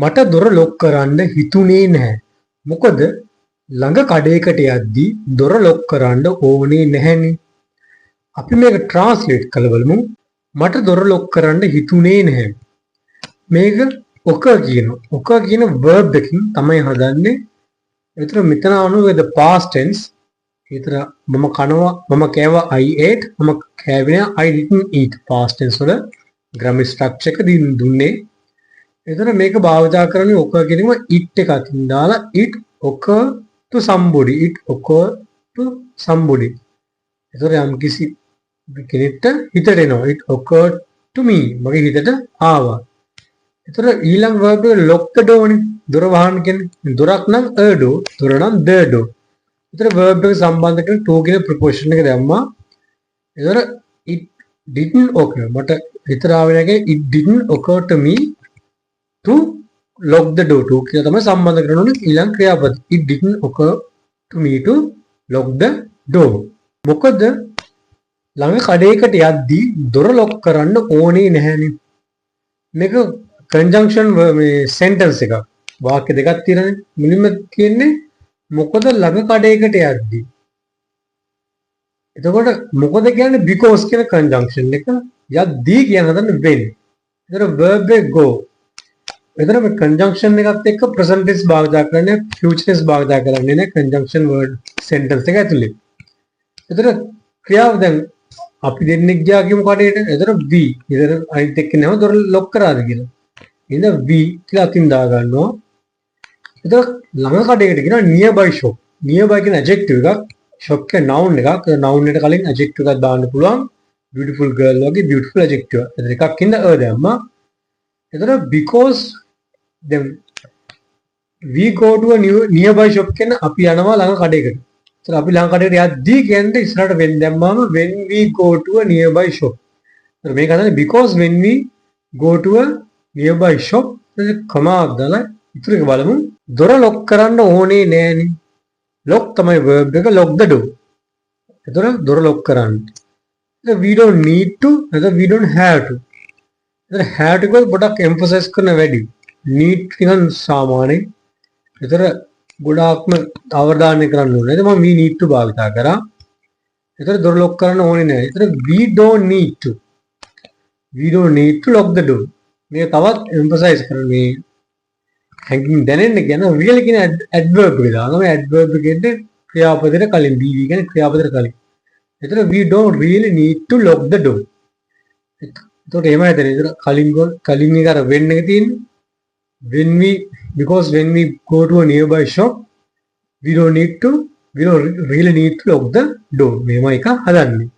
මට දොර ලොක් කරන්න හිතුනේ නැහැ. මොකද ළඟ කඩේකට යද්දී දොර ලොක් කරන්න ඕනේ නැහැනේ. අපි මේක ට්‍රාන්ස්ලේට් කරලා බලමු. මට දොර ලොක් කරන්න හිතුනේ නැහැ. මේක ඔක කියන verb එකකින් තමයි හදන්නේ. ඒතර මෙතන අනුව the past tense. ඒතර මම කෑවා I ate. මම කෑවේ I didn't eat. past tense වල grammar structure එක දුන්නේ. එතන මේක භාවිතා කරන්නේ ඔක කියනම it එක අතින් දාලා it occur to somebody. it occur to somebody. එතන යම් කිසි කෙනෙක්ට හිතට එනවා. it occurred to me. මගේ හිතට ආවා. එතන ඊළඟ verb එක lock the door නේ. දොර වහන්න කියන්නේ. දොරක් නම් a door, දොර නම් the door. එතන verb එක සම්බන්ධ කරන to කියන preposition එක දැම්මා. එතන it didn't occur. මට හිතට ආවේ නැහැ. it didn't occur to me to lock the door. to කියලා තමයි සම්බන්ධ කරන ඕනේ ඊළඟ ක්‍රියාපද. it didn't occur to me to lock the door. මොකද ළඟ කඩේකට යද්දී දොර ලොක් කරන්න ඕනේ නැහැනේ. මේක conjunction මේ sentence එකක්. වාක්‍ය දෙකක් තියෙනනේ. මුලින්ම කියන්නේ මොකද ළඟ කඩේකට යද්දී. එතකොට මොකද කියන්නේ because කියන conjunction එක. යද්දී කියන හදන්නේ when. ඒතර verb එක go. එතන මේ conjunction එකත් එක්ක present tense භාවිතා කරන්නේ future tense භාවිතා කරන්නේ නැහැ conjunction word sentence එක ඇතුලේ. එතන ක්‍රියාව දැන් අපි දෙන්නෙක් ගියා කියමු කඩේට. එතන we. ඉතින් අනිත් එක්ක නම දොර ලොක් කරාද කියලා. එහෙනම් we කියලා අතින් දා ගන්නවා. එතන ළඟ කඩේකට කියනවා nearby shop. nearby කියන adjective එකක්. shop කියන noun එකක්. noun එකට කලින් adjective එකක් දාන්න පුළුවන්. beautiful girl වගේ beautiful adjective. එතන එකක් ඉන්න දැම්මා. එතන because then we go to a nearby shop කියන අපි යනවා ළඟ කඩේකට. ඒතර අපි ළඟ කඩේට යද්දී කියන්නේ ඉස්සරහට when දැම්මම when we go to a nearby shop. ඒතර මේක හදන්නේ because when we go to a nearby shop කමාවක් දාලා ඉතුරු එක බලමු. දොර ලොක් කරන්න ඕනේ නෑනේ. lock තමයි verb එක lock the door. ඒතර දොර ලොක් කරන්න. we don't need to නැත්නම් we don't have to. ඒතර have to එක පොඩක් emphasize කරන වැඩි. need නිකන් සාමාන්‍යයි. ඒතර ගොඩාක්ම අවධානය කරන්න ඕනේ. එතන මම we need to භාවිතා කරා. ඒතර දොර ලොක් කරන්න ඕනේ නැහැ. ඒතර we don't need to. we don't need to lock the door. මේ තවත් emphasize කරන මේ හැංගින් දැනෙන්න කියන really කියන adverb එක දානවා. මේ adverb එකෙන් ක්‍රියාපදයට කලින් be කියන ක්‍රියාපදයට කලින්. ඒතර we don't really need to lock the door. එතකොට එහෙමයි හිතන්නේ. ඒතර කලින් එක අර when එක තියෙන්නේ. because when we go to a nearby shop we don't really need to lock the door. මේම එක හදන්නේ.